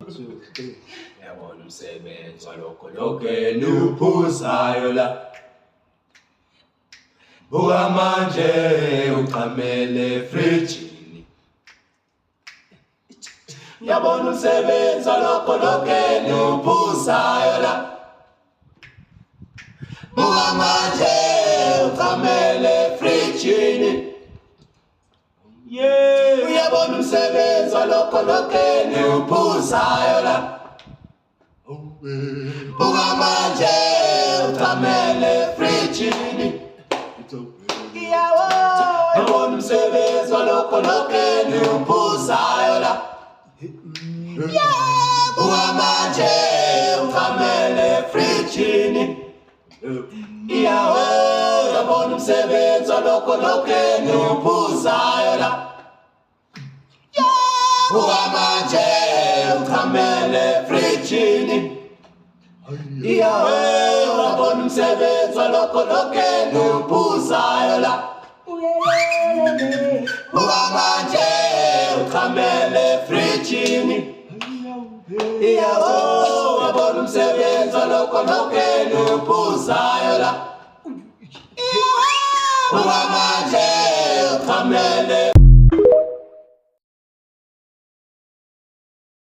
2, 3. Uyabona umsebenzi walokho lonke niwuphuzayo la. Buka manje uchamele efrijini. Uyabona umsebenzi walokho lonke niwuphuzayo la. Buka manje uchamele efrijini. Uyabona umsebenzi walokho lonke niwuphuzayo la. Buka manje uchamele efrijini. Uyabona umsebenzi walokho lonke niwuphuzayo la. Buka manje uchamele efrijini. Uyabona umsebenzi walokho lonke niwuphuzayo la. Buka manje uchamele efrijini. Uyabona umsebenzi walokho lonke niwuphuzayo la. Buka manje uchamele efrijini. Uyabona umsebenzi walokho lonke niwuphuzayo la. Buka manje uchamele